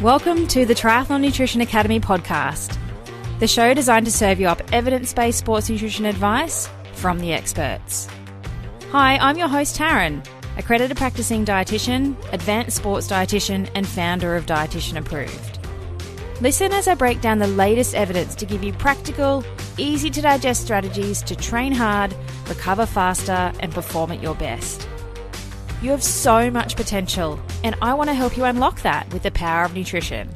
Welcome to the Triathlon Nutrition Academy podcast, the show designed to serve you up evidence-based sports nutrition advice from the experts. Hi, I'm your host Taryn, accredited practicing dietitian, advanced sports dietitian, and founder of Dietitian Approved. Listen as I break down the latest evidence to give you practical, easy-to-digest strategies to train hard, recover faster, and perform at your best. You have so much potential, and I want to help you unlock that with the power of nutrition.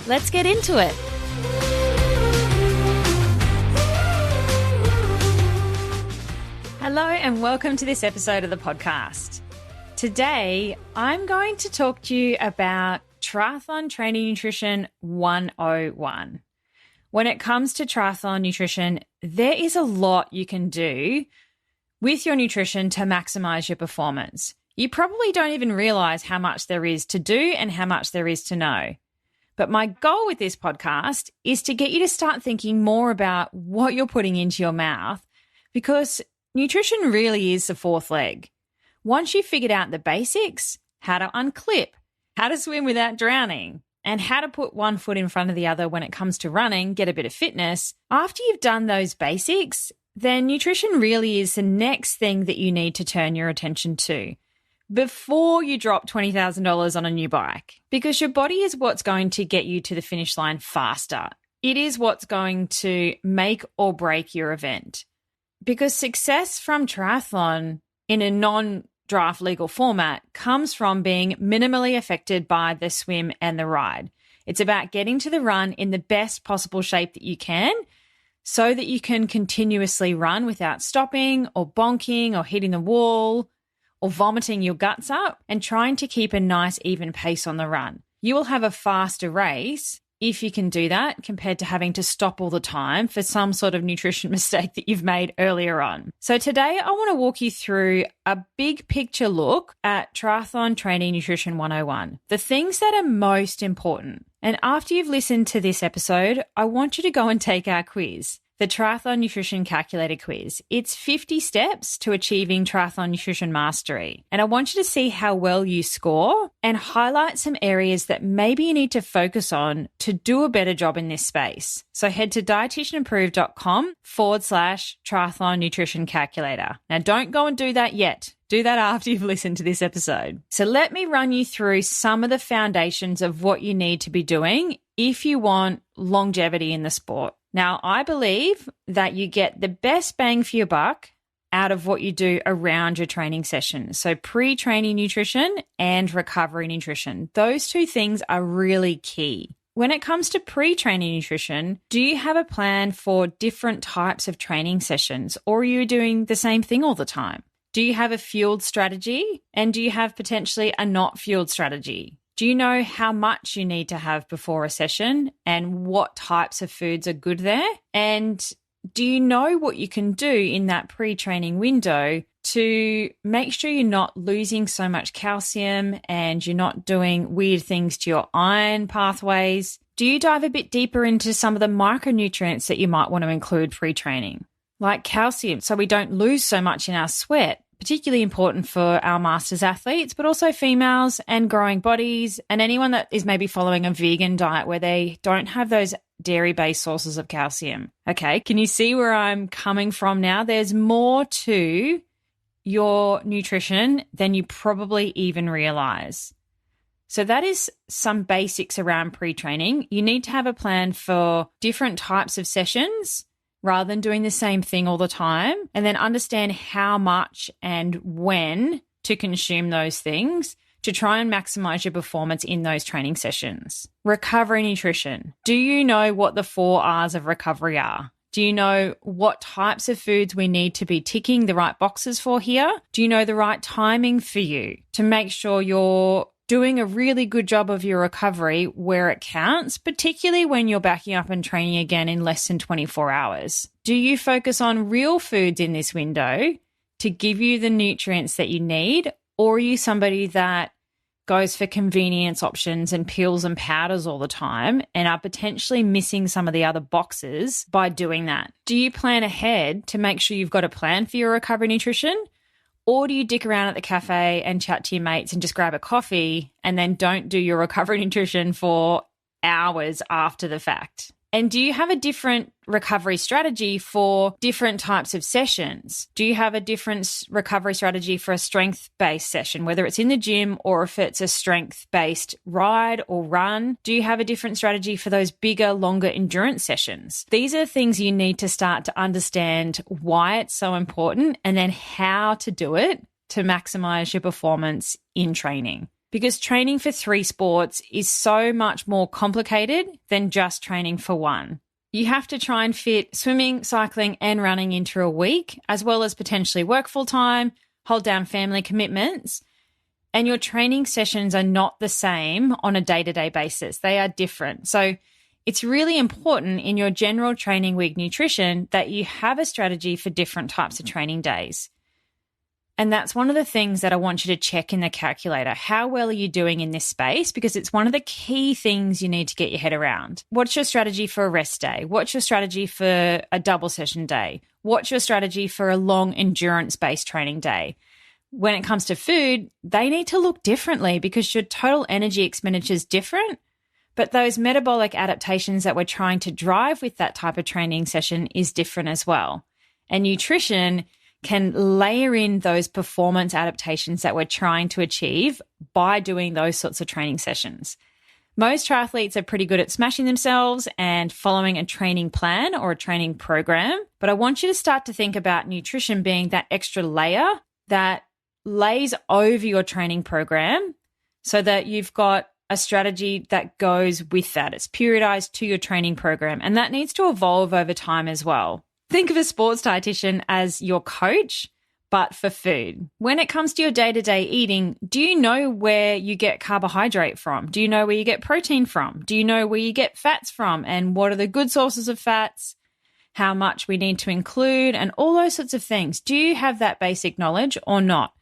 Let's get into it. Hello, and welcome to this episode of the podcast. Today, I'm going to talk to you about Triathlon Training Nutrition 101. When it comes to triathlon nutrition, there is a lot you can do with your nutrition to maximize your performance. You probably don't even realize how much there is to do and how much there is to know. But my goal with this podcast is to get you to start thinking more about what you're putting into your mouth, because nutrition really is the fourth leg. Once you've figured out the basics, how to unclip, how to swim without drowning, and how to put one foot in front of the other when it comes to running, get a bit of fitness, after you've done those basics, then nutrition really is the next thing that you need to turn your attention to before you drop $20,000 on a new bike, because your body is what's going to get you to the finish line faster. It is what's going to make or break your event. Because success from triathlon in a non-draft legal format comes from being minimally affected by the swim and the ride. It's about getting to the run in the best possible shape that you can so that you can continuously run without stopping or bonking or hitting the wall or vomiting your guts up, and trying to keep a nice even pace on the run. You will have a faster race if you can do that compared to having to stop all the time for some sort of nutrition mistake that you've made earlier on. So today I want to walk you through a big picture look at Triathlon Training Nutrition 101, the things that are most important. And after you've listened to this episode, I want you to go and take our quiz, the Triathlon Nutrition Calculator quiz. It's 50 steps to achieving triathlon nutrition mastery. And I want you to see how well you score and highlight some areas that maybe you need to focus on to do a better job in this space. So head to dietitianapproved.com/triathlon nutrition calculator. Now don't go and do that yet. Do that after you've listened to this episode. So let me run you through some of the foundations of what you need to be doing if you want longevity in the sport. Now, I believe that you get the best bang for your buck out of what you do around your training session. So pre-training nutrition and recovery nutrition. Those two things are really key. When it comes to pre-training nutrition, do you have a plan for different types of training sessions, or are you doing the same thing all the time? Do you have a fueled strategy, and do you have potentially a not fueled strategy? Do you know how much you need to have before a session and what types of foods are good there? And do you know what you can do in that pre-training window to make sure you're not losing so much calcium and you're not doing weird things to your iron pathways? Do you dive a bit deeper into some of the micronutrients that you might want to include pre-training, like calcium, so we don't lose so much in our sweat? Particularly important for our masters athletes, but also females and growing bodies, and anyone that is maybe following a vegan diet where they don't have those dairy-based sources of calcium. Okay, can you see where I'm coming from now? There's more to your nutrition than you probably even realize. So that is some basics around pre-training. You need to have a plan for different types of sessions rather than doing the same thing all the time, and then understand how much and when to consume those things to try and maximize your performance in those training sessions. Recovery nutrition. Do you know what the 4 R's of recovery are? Do you know what types of foods we need to be ticking the right boxes for here? Do you know the right timing for you to make sure you're doing a really good job of your recovery where it counts, particularly when you're backing up and training again in less than 24 hours? Do you focus on real foods in this window to give you the nutrients that you need, or are you somebody that goes for convenience options and pills and powders all the time and are potentially missing some of the other boxes by doing that? Do you plan ahead to make sure you've got a plan for your recovery nutrition? Or do you dick around at the cafe and chat to your mates and just grab a coffee and then don't do your recovery nutrition for hours after the fact? And do you have a different recovery strategy for different types of sessions? Do you have a different recovery strategy for a strength-based session, whether it's in the gym or if it's a strength-based ride or run? Do you have a different strategy for those bigger, longer endurance sessions? These are things you need to start to understand why it's so important and then how to do it to maximize your performance in training. Because training for 3 sports is so much more complicated than just training for one. You have to try and fit swimming, cycling, and running into a week, as well as potentially work full-time, hold down family commitments, and your training sessions are not the same on a day-to-day basis. They are different. So it's really important in your general training week nutrition that you have a strategy for different types of training days. And that's one of the things that I want you to check in the calculator. How well are you doing in this space? Because it's one of the key things you need to get your head around. What's your strategy for a rest day? What's your strategy for a double session day? What's your strategy for a long endurance-based training day? When it comes to food, they need to look differently because your total energy expenditure is different. But those metabolic adaptations that we're trying to drive with that type of training session is different as well. And nutrition can layer in those performance adaptations that we're trying to achieve by doing those sorts of training sessions. Most triathletes are pretty good at smashing themselves and following a training plan or a training program, but I want you to start to think about nutrition being that extra layer that lays over your training program so that you've got a strategy that goes with that. It's periodized to your training program, and that needs to evolve over time as well. Think of a sports dietitian as your coach, but for food. When it comes to your day-to-day eating, do you know where you get carbohydrate from? Do you know where you get protein from? Do you know where you get fats from? And what are the good sources of fats? How much we need to include and all those sorts of things. Do you have that basic knowledge or not?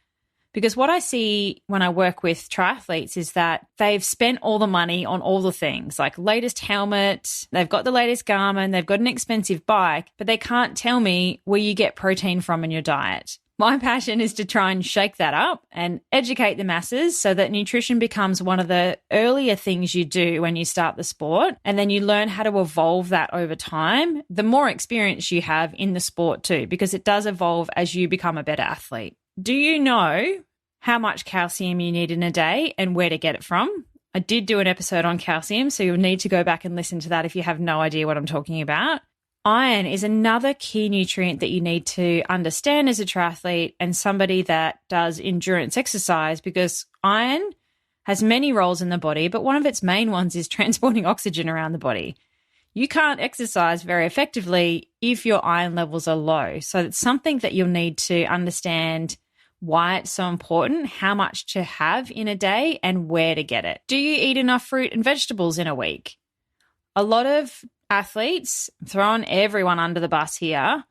Because what I see when I work with triathletes is that they've spent all the money on all the things, like latest helmet, they've got the latest Garmin, they've got an expensive bike, but they can't tell me where you get protein from in your diet. My passion is to try and shake that up and educate the masses so that nutrition becomes one of the earlier things you do when you start the sport, and then you learn how to evolve that over time, the more experience you have in the sport too, because it does evolve as you become a better athlete. Do you know how much calcium you need in a day and where to get it from? I did do an episode on calcium, so you'll need to go back and listen to that if you have no idea what I'm talking about. Iron is another key nutrient that you need to understand as a triathlete and somebody that does endurance exercise, because iron has many roles in the body, but one of its main ones is transporting oxygen around the body. You can't exercise very effectively if your iron levels are low. So it's something that you'll need to understand why it's so important, how much to have in a day, and where to get it. Do you eat enough fruit and vegetables in a week? A lot of athletes, throwing everyone under the bus here,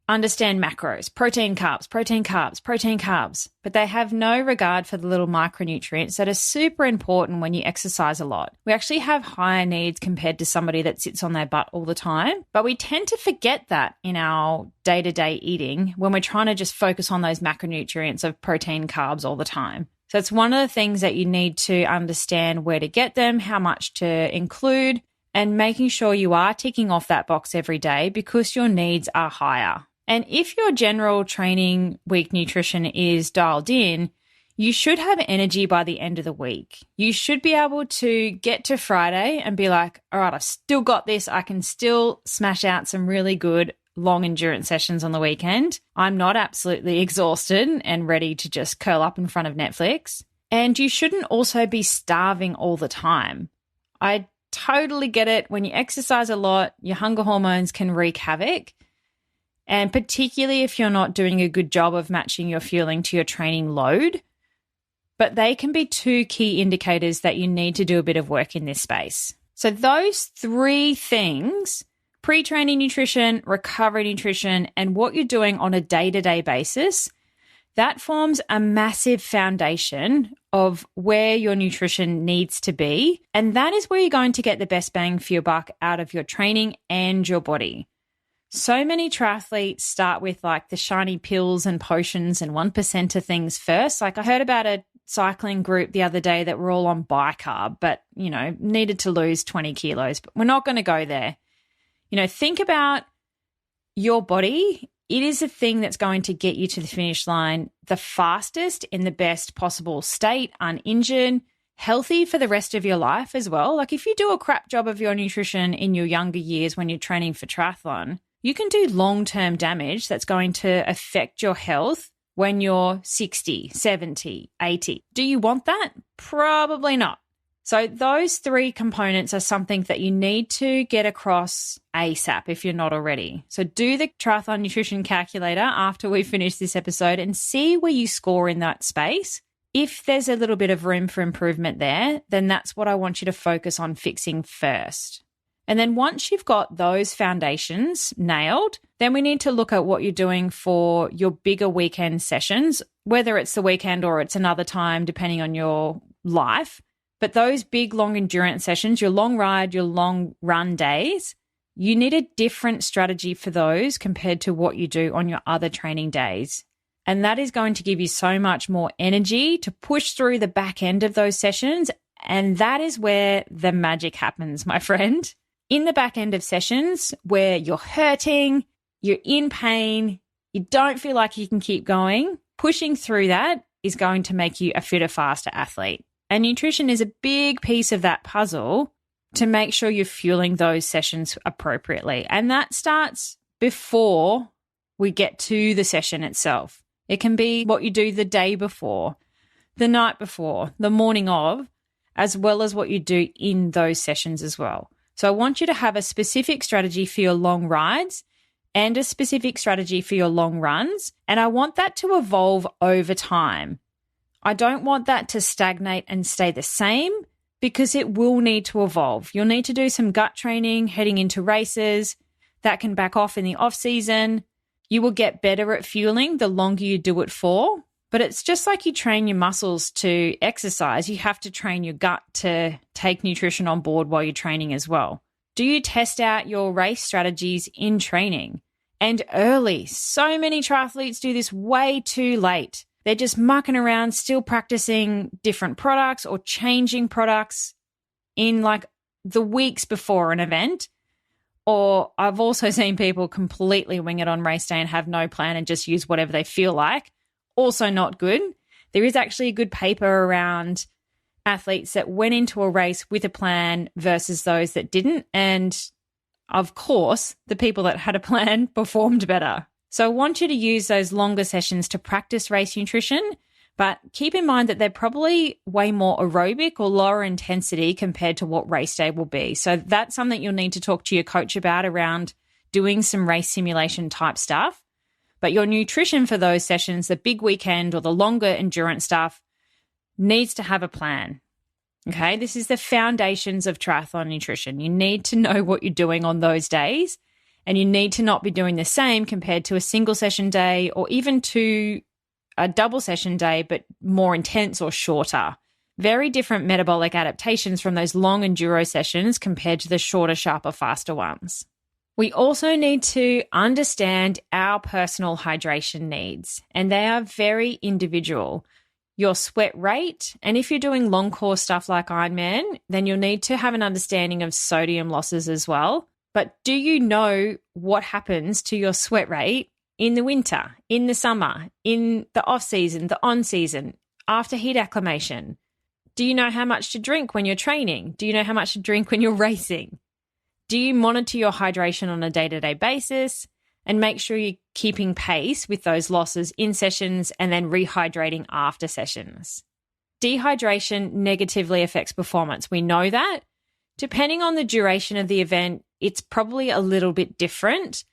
understand macros, protein, carbs, protein, carbs, protein, carbs, but they have no regard for the little micronutrients that are super important when you exercise a lot. We actually have higher needs compared to somebody that sits on their butt all the time, but we tend to forget that in our day-to-day eating when we're trying to just focus on those macronutrients of protein, carbs all the time. So it's one of the things that you need to understand where to get them, how much to include, and making sure you are ticking off that box every day because your needs are higher. And if your general training week nutrition is dialed in, you should have energy by the end of the week. You should be able to get to Friday and be like, all right, I've still got this. I can still smash out some really good long endurance sessions on the weekend. I'm not absolutely exhausted and ready to just curl up in front of Netflix. And you shouldn't also be starving all the time. I totally get it. When you exercise a lot, your hunger hormones can wreak havoc. And particularly if you're not doing a good job of matching your fueling to your training load. But they can be 2 key indicators that you need to do a bit of work in this space. So those 3 things, pre-training nutrition, recovery nutrition, and what you're doing on a day-to-day basis, that forms a massive foundation of where your nutrition needs to be. And that is where you're going to get the best bang for your buck out of your training and your body. So many triathletes start with like the shiny pills and potions and 1% of things first. Like I heard about a cycling group the other day that were all on bicarb, but, needed to lose 20 kilos. But we're not going to go there. Think about your body. It is a thing that's going to get you to the finish line the fastest in the best possible state, uninjured, healthy for the rest of your life as well. Like if you do a crap job of your nutrition in your younger years when you're training for triathlon, you can do long-term damage that's going to affect your health when you're 60, 70, 80. Do you want that? Probably not. So those three components are something that you need to get across ASAP if you're not already. So do the Triathlon Nutrition Calculator after we finish this episode and see where you score in that space. If there's a little bit of room for improvement there, then that's what I want you to focus on fixing first. And then once you've got those foundations nailed, then we need to look at what you're doing for your bigger weekend sessions, whether it's the weekend or it's another time, depending on your life. But those big, long endurance sessions, your long ride, your long run days, you need a different strategy for those compared to what you do on your other training days. And that is going to give you so much more energy to push through the back end of those sessions. And that is where the magic happens, my friend. In the back end of sessions where you're hurting, you're in pain, you don't feel like you can keep going, pushing through that is going to make you a fitter, faster athlete. And nutrition is a big piece of that puzzle to make sure you're fueling those sessions appropriately. And that starts before we get to the session itself. It can be what you do the day before, the night before, the morning of, as well as what you do in those sessions as well. So I want you to have a specific strategy for your long rides and a specific strategy for your long runs. And I want that to evolve over time. I don't want that to stagnate and stay the same because it will need to evolve. You'll need to do some gut training heading into races. That can back off in the off season. You will get better at fueling the longer you do it for. But it's just like you train your muscles to exercise. You have to train your gut to take nutrition on board while you're training as well. Do you test out your race strategies in training? And early. So many triathletes do this way too late. They're just mucking around, still practicing different products or changing products in like the weeks before an event. Or I've also seen people completely wing it on race day and have no plan and just use whatever they feel like. Also not good. There is actually a good paper around athletes that went into a race with a plan versus those that didn't. And of course, the people that had a plan performed better. So I want you to use those longer sessions to practice race nutrition, but keep in mind that they're probably way more aerobic or lower intensity compared to what race day will be. So that's something you'll need to talk to your coach about around doing some race simulation type stuff. But your nutrition for those sessions, the big weekend or the longer endurance stuff, needs to have a plan. Okay, this is the foundations of triathlon nutrition. You need to know what you're doing on those days, and you need to not be doing the same compared to a single session day or even to a double session day, but more intense or shorter. Very different metabolic adaptations from those long enduro sessions compared to the shorter, sharper, faster ones. We also need to understand our personal hydration needs, and they are very individual. Your sweat rate, and if you're doing long course stuff like Ironman, then you'll need to have an understanding of sodium losses as well. But do you know what happens to your sweat rate in the winter, in the summer, in the off season, the on season, after heat acclimation? Do you know how much to drink when you're training? Do you know how much to drink when you're racing? Do you monitor your hydration on a day-to-day basis and make sure you're keeping pace with those losses in sessions and then rehydrating after sessions? Dehydration negatively affects performance. We know that. Depending on the duration of the event, it's probably a little bit different.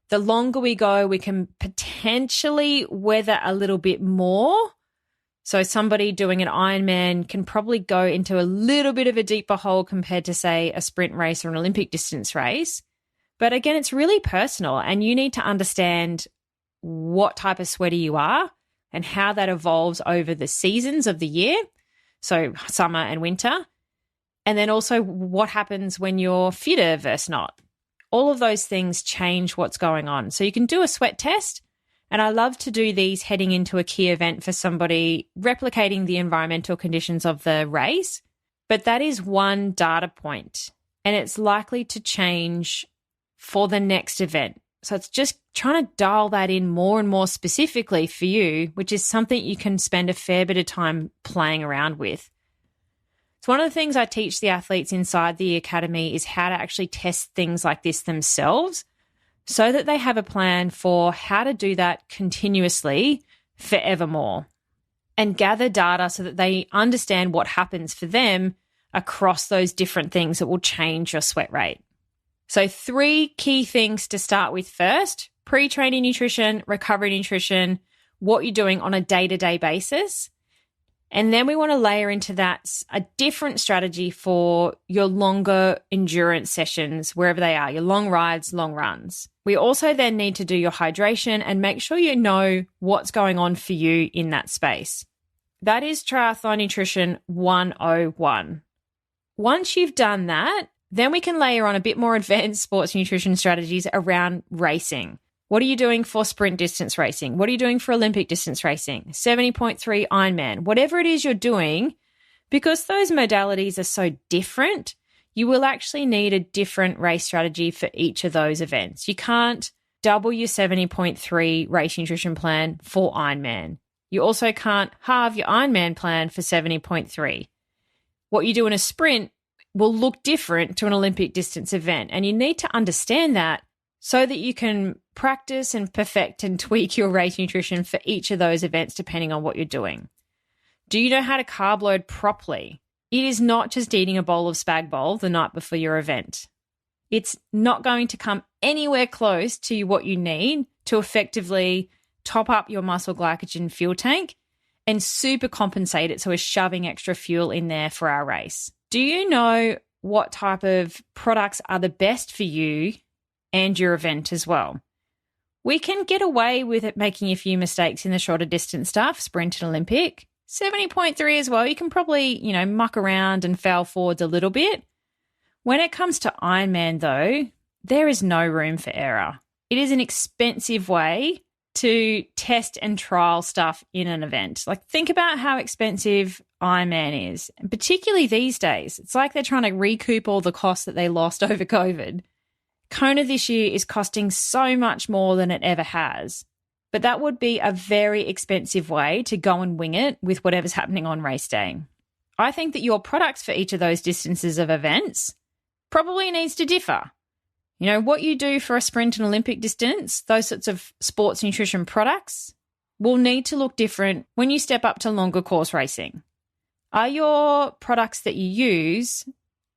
The longer we go, we can potentially weather a little bit more. So somebody doing an Ironman can probably go into a little bit of a deeper hole compared to, say, a sprint race or an Olympic distance race. But again, it's really personal, and you need to understand what type of sweater you are and how that evolves over the seasons of the year, so summer and winter, and then also what happens when you're fitter versus not. All of those things change what's going on. So you can do a sweat test, and I love to do these heading into a key event for somebody replicating the environmental conditions of the race. But that is one data point, and it's likely to change for the next event. So it's just trying to dial that in more and more specifically for you, which is something you can spend a fair bit of time playing around with. So one of the things I teach the athletes inside the academy is how to actually test things like this themselves so that they have a plan for how to do that continuously forevermore and gather data so that they understand what happens for them across those different things that will change your sweat rate. So 3 key things to start with first: pre-training nutrition, recovery nutrition, what you're doing on a day-to-day basis. And then we want to layer into that a different strategy for your longer endurance sessions, wherever they are, your long rides, long runs. We also then need to do your hydration and make sure you know what's going on for you in that space. That is Triathlon Nutrition 101. Once you've done that, then we can layer on a bit more advanced sports nutrition strategies around racing. What are you doing for sprint distance racing? What are you doing for Olympic distance racing? 70.3 Ironman, whatever it is you're doing, because those modalities are so different, you will actually need a different race strategy for each of those events. You can't double your 70.3 race nutrition plan for Ironman. You also can't halve your Ironman plan for 70.3. What you do in a sprint will look different to an Olympic distance event, and you need to understand that so that you can practice and perfect and tweak your race nutrition for each of those events depending on what you're doing. Do you know how to carb load properly? It is not just eating a bowl of spag bol the night before your event. It's not going to come anywhere close to what you need to effectively top up your muscle glycogen fuel tank and super compensate it so we're shoving extra fuel in there for our race. Do you know what type of products are the best for you and your event as well? We can get away with it making a few mistakes in the shorter distance stuff, sprint and Olympic. 70.3 as well, you can probably, muck around and foul forwards a little bit. When it comes to Ironman though, there is no room for error. It is an expensive way to test and trial stuff in an event. Like, think about how expensive Ironman is, and particularly these days. It's like they're trying to recoup all the costs that they lost over COVID. Kona this year is costing so much more than it ever has, but that would be a very expensive way to go and wing it with whatever's happening on race day. I think that your products for each of those distances of events probably needs to differ. What you do for a sprint and Olympic distance, those sorts of sports nutrition products will need to look different when you step up to longer course racing. Are your products that you use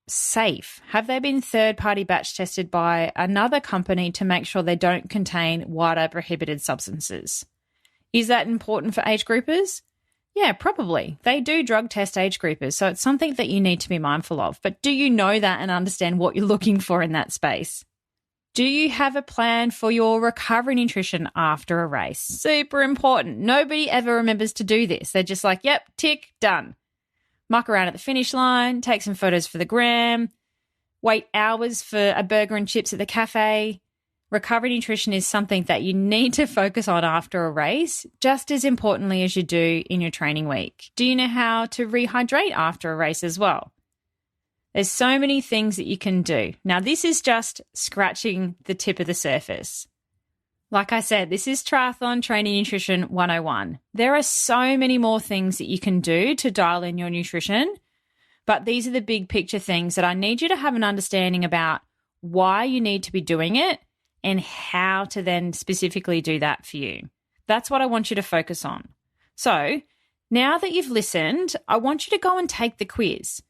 safe? Have they been third-party batch tested by another company to make sure they don't contain wider prohibited substances? Is that important for age groupers? Yeah, probably. They do drug test age groupers, so it's something that you need to be mindful of. But do you know that and understand what you're looking for in that space? Do you have a plan for your recovery nutrition after a race? Super important. Nobody ever remembers to do this. They're just like, yep, tick, done. Muck around at the finish line, take some photos for the gram, wait hours for a burger and chips at the cafe. Recovery nutrition is something that you need to focus on after a race, just as importantly as you do in your training week. Do you know how to rehydrate after a race as well? There's so many things that you can do. Now, this is just scratching the tip of the surface. Like I said, this is Triathlon Training Nutrition 101. There are so many more things that you can do to dial in your nutrition, but these are the big picture things that I need you to have an understanding about why you need to be doing it and how to then specifically do that for you. That's what I want you to focus on. So now that you've listened, I want you to go and take the quiz.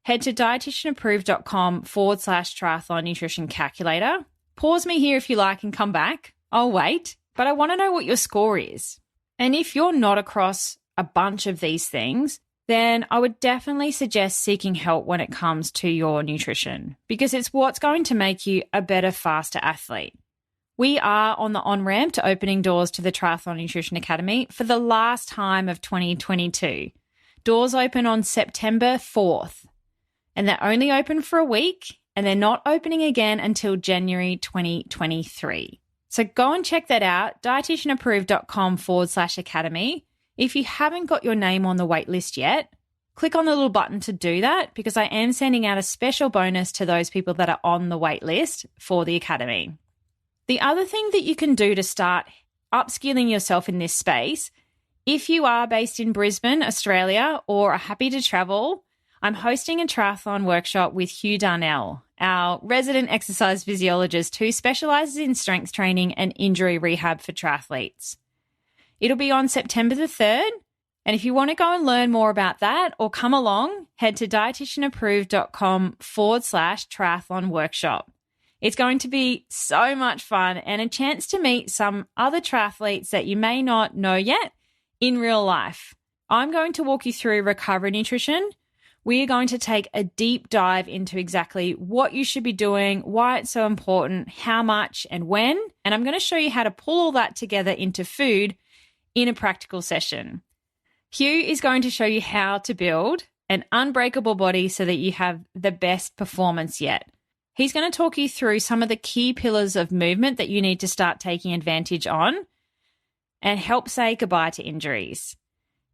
Head to dietitianapproved.com/triathlon nutrition calculator. Pause me here if you like and come back. I'll wait, but I want to know what your score is. And if you're not across a bunch of these things, then I would definitely suggest seeking help when it comes to your nutrition, because it's what's going to make you a better, faster athlete. We are on the on-ramp to opening doors to the Triathlon Nutrition Academy for the last time of 2022. Doors open on September 4th. And they're only open for a week, and they're not opening again until January 2023. So go and check that out, dietitianapproved.com/academy. If you haven't got your name on the wait list yet, click on the little button to do that because I am sending out a special bonus to those people that are on the wait list for the Academy. The other thing that you can do to start upskilling yourself in this space, if you are based in Brisbane, Australia, or are happy to travel, I'm hosting a triathlon workshop with Hugh Darnell, our resident exercise physiologist who specialises in strength training and injury rehab for triathletes. It'll be on September the 3rd, and if you want to go and learn more about that or come along, head to dietitianapproved.com/triathlon workshop. It's going to be so much fun and a chance to meet some other triathletes that you may not know yet in real life. I'm going to walk you through recovery nutrition. We are going to take a deep dive into exactly what you should be doing, why it's so important, how much and when, and I'm going to show you how to pull all that together into food in a practical session. Hugh is going to show you how to build an unbreakable body so that you have the best performance yet. He's going to talk you through some of the key pillars of movement that you need to start taking advantage on and help say goodbye to injuries.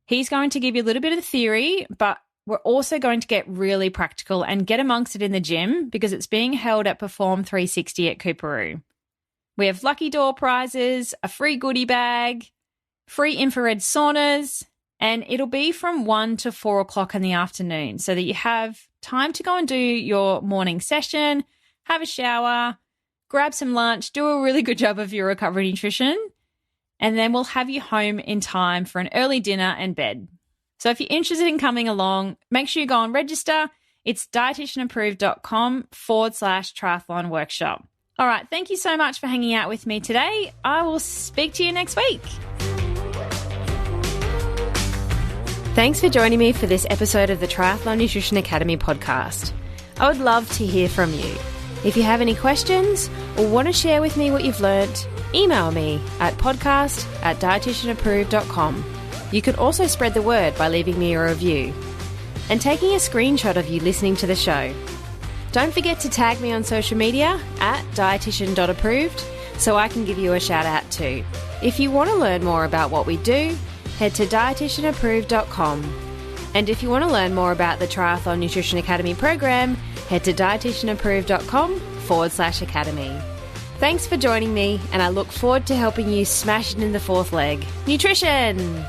He's going to give you a little bit of the theory, but we're also going to get really practical and get amongst it in the gym because it's being held at Perform 360 at Coorparoo. We have lucky door prizes, a free goodie bag, free infrared saunas, and it'll be from 1 to 4 o'clock in the afternoon so that you have time to go and do your morning session, have a shower, grab some lunch, do a really good job of your recovery nutrition, and then we'll have you home in time for an early dinner and bed. So if you're interested in coming along, make sure you go and register. It's dietitianapproved.com/triathlon workshop. All right. Thank you so much for hanging out with me today. I will speak to you next week. Thanks for joining me for this episode of the Triathlon Nutrition Academy podcast. I would love to hear from you. If you have any questions or want to share with me what you've learnt, email me at podcast@dietitianapproved.com. You can also spread the word by leaving me a review and taking a screenshot of you listening to the show. Don't forget to tag me on social media at dietitian.approved so I can give you a shout out too. If you want to learn more about what we do, head to dietitianapproved.com. And if you want to learn more about the Triathlon Nutrition Academy program, head to dietitianapproved.com/academy. Thanks for joining me, and I look forward to helping you smash it in the fourth leg. Nutrition!